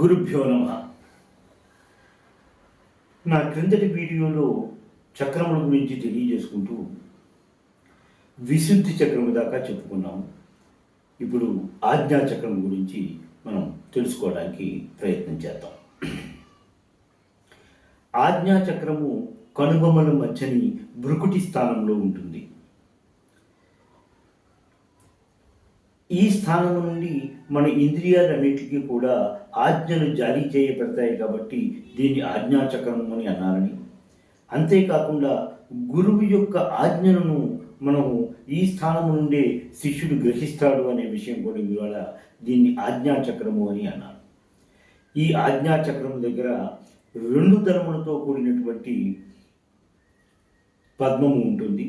గురుభ్యో నమ. నా క్రిందటి వీడియోలో చక్రముల గురించి తెలియజేసుకుంటూ విశుద్ధి చక్రము దాకా చెప్పుకున్నాము. ఇప్పుడు ఆజ్ఞా చక్రం గురించి మనం తెలుసుకోవడానికి ప్రయత్నం చేద్దాం. ఆజ్ఞా చక్రము కనుబొమ్మల మధ్యని భృకుటి స్థానంలో ఉంటుంది. ఈ స్థానం నుండి మన ఇంద్రియాలన్నిటికీ కూడా ఆజ్ఞలు జారీ చేయబడతాయి కాబట్టి దీన్ని ఆజ్ఞాచక్రం అని అన్నారని, అంతేకాకుండా గురువు యొక్క ఆజ్ఞలను మనము ఈ స్థానం నుండే శిష్యుడు గ్రహిస్తాడు అనే విషయం కూడా ఇవాళ దీన్ని ఆజ్ఞాచక్రము అని అన్నారు. ఈ ఆజ్ఞాచక్రం దగ్గర రెండు ధర్మలతో కూడినటువంటి పద్మము ఉంటుంది.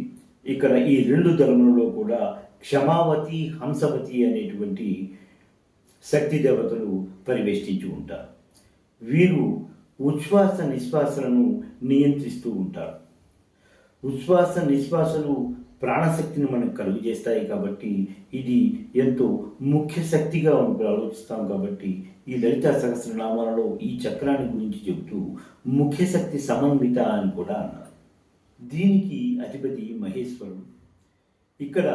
ఇక్కడ ఈ రెండు ధర్మలలో కూడా క్షమావతి, హంసవతి అనేటువంటి శక్తి దేవతలు పరివేష్టించి ఉంటారు. వీరు ఉచ్ఛ్వాస నిశ్వాసలను నియంత్రిస్తూ ఉంటారు. ఉచ్ఛ్వాస నిశ్వాసలు ప్రాణశక్తిని మనకు కలుగు చేస్తాయి కాబట్టి ఇది ఎంతో ముఖ్య శక్తిగా మనం ఆలోచిస్తాం. కాబట్టి ఈ లలితా సహస్రనామాలలో ఈ చక్రాన్ని గురించి చెబుతూ ముఖ్య శక్తి సమన్విత అని కూడా అన్నారు. దీనికి అధిపతి మహేశ్వరుడు. ఇక్కడ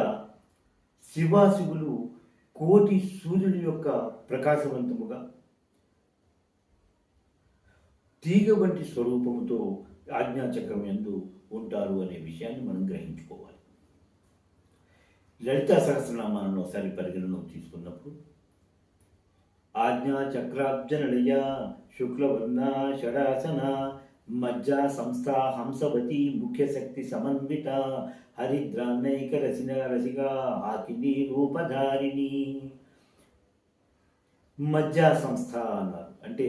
శివాశివులు కోటి సూర్యుని యొక్క ప్రకాశవంతముగా తీగ వంటి స్వరూపముతో ఆజ్ఞాచక్రం యందు ఉంటారు అనే విషయాన్ని మనం గ్రహించుకోవాలి. లలితా సహస్రనామాలను ఒకసారి పరిగణలోకి తీసుకున్నప్పుడు ఆజ్ఞాచక్రాబ్జనలయ శుక్లవర్ణ షడాసన మజ్జా సంస్థ హంసవతి ముఖ్య శక్తి సమన్విత హరిద్రాన్నైక రసిగా ఆకిని రూపధారిణి. మజ్జా సంస్థ అన్నారు అంటే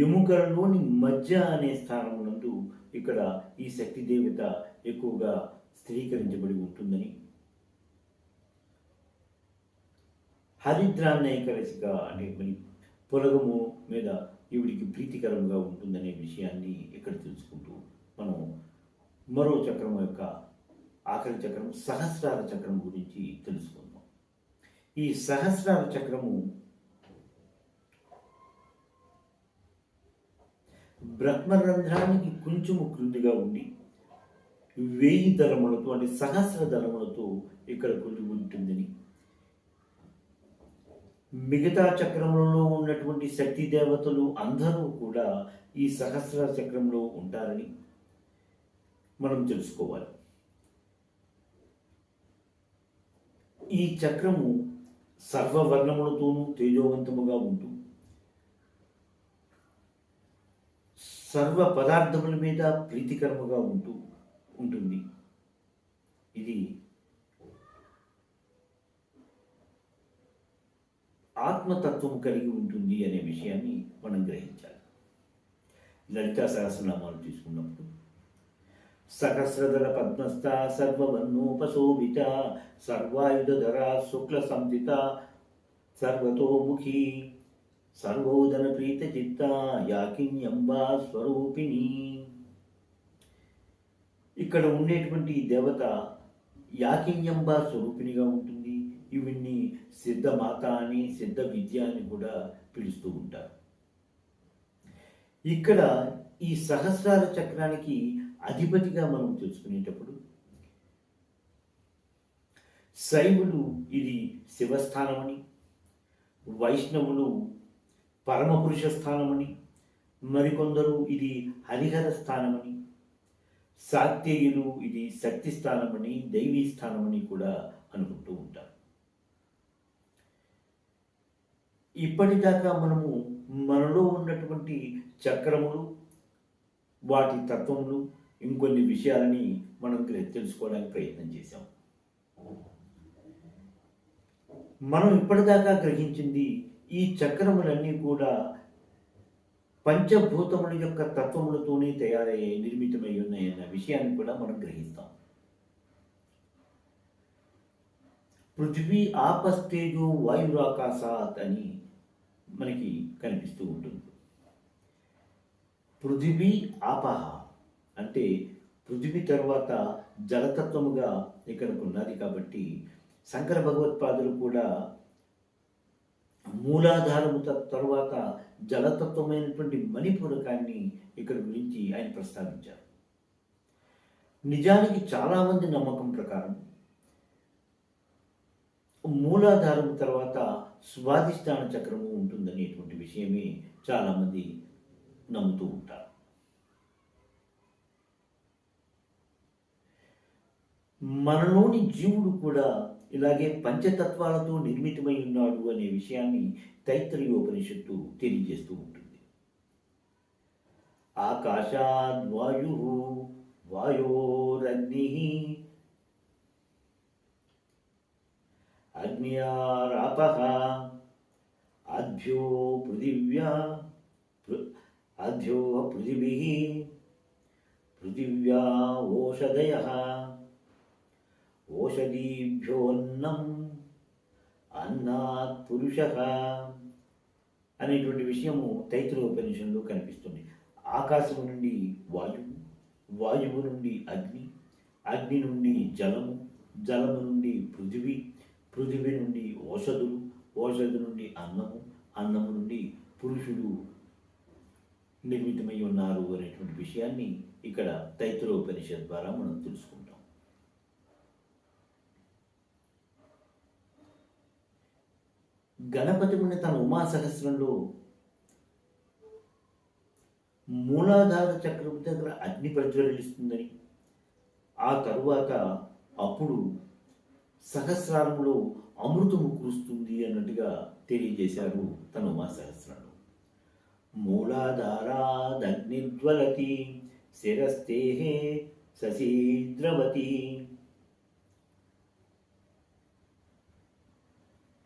ఎముకలలోని మజ్జ అనే స్థానం నందు ఇక్కడ ఈ శక్తి దేవత ఎక్కువగా స్థిరీకరించబడి ఉంటుందని, హరిద్రాన్నైక రసిక అంటే మరి పొలగము మీద ఈవిడికి ప్రీతికరంగా ఉంటుందనే విషయాన్ని ఇక్కడ తెలుసుకుంటూ మనం మరో చక్రం యొక్క ఆఖరి చక్రం సహస్రార చక్రం గురించి తెలుసుకుందాం. ఈ సహస్రార చక్రము బ్రహ్మరంధ్రానికి కొంచెము క్రిందిగా ఉండి 1000 దళములతో అంటే సహస్ర దళములతో ఇక్కడ కొద్ది ఉంటుందని, మిగతా చక్రములలో ఉన్నటువంటి శక్తి దేవతలు అందరూ కూడా ఈ సహస్ర చక్రంలో ఉంటారని మనం తెలుసుకోవాలి. ఈ చక్రము సర్వవర్ణములతోనూ తేజోవంతముగా ఉంటూ సర్వ పదార్థముల మీద ప్రీతికరముగా ఉంటుంది. ఇది ఆత్మతత్వం కలిగి ఉంటుంది అనే విషయాన్ని మనం గ్రహించాలి. లలితా సహస్రనామాలు తీసుకున్నప్పుడు సహస్రదళ పద్మస్థ సర్వవర్ణోపశోభిత సర్వాయుధర శుక్ల సంస్థిత సర్వతోముఖి సర్వోదన ప్రీత చిత్త యాకిన్యంబా స్వరూపిణి. ఇక్కడ ఉండేటువంటి దేవత యాకిన్యంబా స్వరూపిణిగా ఉంటుంది. ఇవన్నీ సిద్ధమాత అని, సిద్ధ విద్య అని కూడా పిలుస్తూ ఉంటారు. ఇక్కడ ఈ సహస్రార చక్రానికి అధిపతిగా మనం తెలుసుకునేటప్పుడు శైవులు ఇది శివస్థానమని, వైష్ణవులు పరమపురుష స్థానమని, మరికొందరు ఇది హరిహర స్థానమని, శాక్తేయులు ఇది శక్తి స్థానమని, దైవీ స్థానమని కూడా అనుకుంటూ ఉంటారు. ఇప్పటిదాకా మనము మనలో ఉన్నటువంటి చక్రములు, వాటి తత్వములు, ఇంకొన్ని విషయాలని మనం తెలుసుకోవడానికి ప్రయత్నం చేశాం. మనం ఇప్పటిదాకా గ్రహించింది ఈ చక్రములన్నీ కూడా పంచభూతముల యొక్క తత్వములతోనే తయారయ్యాయి, నిర్మితమై ఉన్నాయన్న విషయాన్ని కూడా మనం గ్రహిస్తాం. పృథివీ ఆపస్తేజో వాయురాకాశాత్ అని మనకి కనిపిస్తూ ఉంటుంది. పృథివీ ఆపహ అంటే పృథివీ తర్వాత జలతత్వముగా ఇక్కడకు ఉన్నది కాబట్టి శంకర భగవత్పాదులు కూడా మూలాధారము తరువాత జలతత్వమైనటువంటి మణిపూరకాన్ని ఇక్కడ గురించి ఆయన ప్రస్తావించారు. నిజానికి చాలామంది నమ్మకం ప్రకారం మూలాధారం తర్వాత స్వాదిష్టాన చక్రము ఉంటుందనేటువంటి విషయమే చాలామంది నమ్ముతూ ఉంటారు. మనలోని జీవుడు కూడా ఇలాగే పంచతత్వాలతో నిర్మితమై ఉన్నాడు అనే విషయాన్ని తైత్తరీయోపనిషత్తు తెలియజేస్తూ ఉంటుంది. ఆకాశాద్వాయు వాయోరగ్ని అగ్నియారాపః ఆద్యో పృథివీః పృథివ్యా ఓషధయః ఓషధీభ్యోన్నం అన్నాత్ పురుషః అనేటువంటి విషయము తైత్తరీయోపనిషత్తులో కనిపిస్తుంది. ఆకాశము నుండి వాయువు, వాయువు నుండి అగ్ని, అగ్ని నుండి జలము, జలము నుండి పృథివీ, పృథివీ నుండి ఓషధులు, ఓషధు నుండి అన్నము, అన్నము నుండి పురుషుడు నిర్మితమై ఉన్నారు అనేటువంటి విషయాన్ని ఇక్కడ తైత్తరీయోపనిషత్ ద్వారా మనం తెలుసుకుంటాం. గణపతి ముని తన ఉమాసహస్రంలో మూలాధార చక్రం దగ్గర అగ్ని ప్రజ్వలిస్తుందని, ఆ తరువాత అప్పుడు సహస్రారంలో అమృతము కురుస్తుంది అన్నట్టుగా తెలియజేశారు తన ఉమాసహస్రంలో. మూలాధారాదగ్నిజ్వలతి శిరస్తేహే శశీద్రవతి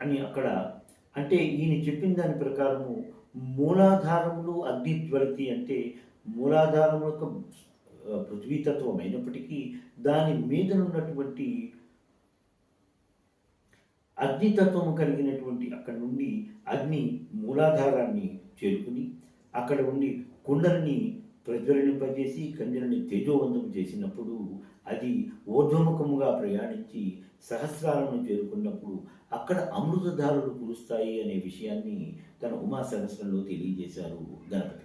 అని అక్కడ అంటే ఈయన చెప్పిన దాని ప్రకారము మూలాధారంలో అగ్నిజ్వలతి అంటే మూలాధారం యొక్క పృథ్వీతత్వం అయినప్పటికీ దాని మీద ఉన్నటువంటి అగ్నితత్వము కలిగినటువంటి అక్కడ నుండి అగ్ని మూలాధారాన్ని చేరుకుని అక్కడ ఉండి కుండలని ప్రజ్వలింపజేసి కంజలని తేజోవంతం చేసినప్పుడు అది ఊర్ధ్వముఖముగా ప్రయాణించి సహస్రాలను చేరుకున్నప్పుడు అక్కడ అమృతధారులు కురుస్తాయి అనే విషయాన్ని తన ఉమా సహస్రంలో తెలియజేశారు గణపతి.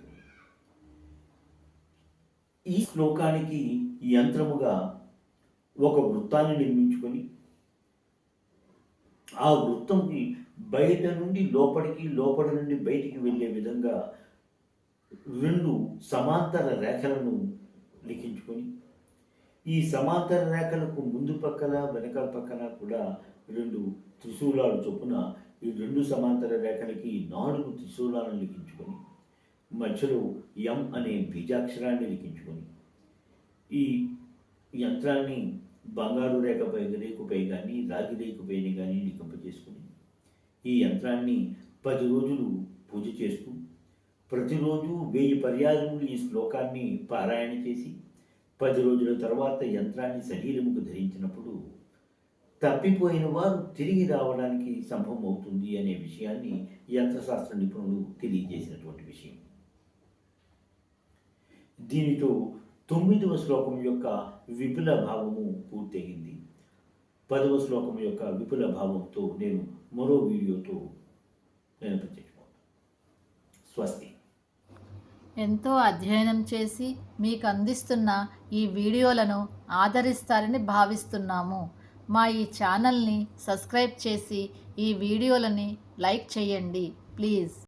ఈ శ్లోకానికి యంత్రముగా ఒక వృత్తాన్ని నిర్మించుకొని ఆ వృత్తంకి బయట నుండి లోపలికి, లోపల నుండి బయటికి వెళ్ళే విధంగా 2 సమాంతర రేఖలను లిఖించుకొని ఈ సమాంతర రేఖలకు ముందు పక్కన వెనకాల పక్కన కూడా 2 త్రిశూలాలు చొప్పున ఈ 2 సమాంతర రేఖలకి 4 త్రిశూలాలను లిఖించుకొని మధ్యలో యం అనే బీజాక్షరాన్ని లిఖించుకొని ఈ యంత్రాన్ని బంగారు రేకుపై కానీ రాగి రేకుపై కానీ లిఖింపజేసుకుని ఈ యంత్రాన్ని 10 రోజులు పూజ చేస్తూ ప్రతిరోజు 1000 పర్యాయములు ఈ శ్లోకాన్ని పారాయణ చేసి 10 రోజుల తర్వాత యంత్రాన్ని శరీరముకు ధరించినప్పుడు తప్పిపోయిన వారు తిరిగి రావడానికి సంభవం అవుతుంది అనే విషయాన్ని యంత్రశాస్త్ర నిపుణులు తెలియజేసినటువంటి విషయం. దీనితో 9వ శ్లోకం యొక్క విపుల భావము పూర్తయింది. 10వ శ్లోకం యొక్క విపుల భావంతో నేను మరో వీడియోతో నేను ప్రత్యక్షమవుతాను. స్వస్తి. ఎంతో అధ్యయనం చేసి మీకు అందిస్తున్న ఈ వీడియోలను ఆదరిస్తారని భావిస్తున్నాము. మా ఈ ఛానల్ని సబ్స్క్రైబ్ చేసి ఈ వీడియోలని లైక్ చేయండి ప్లీజ్.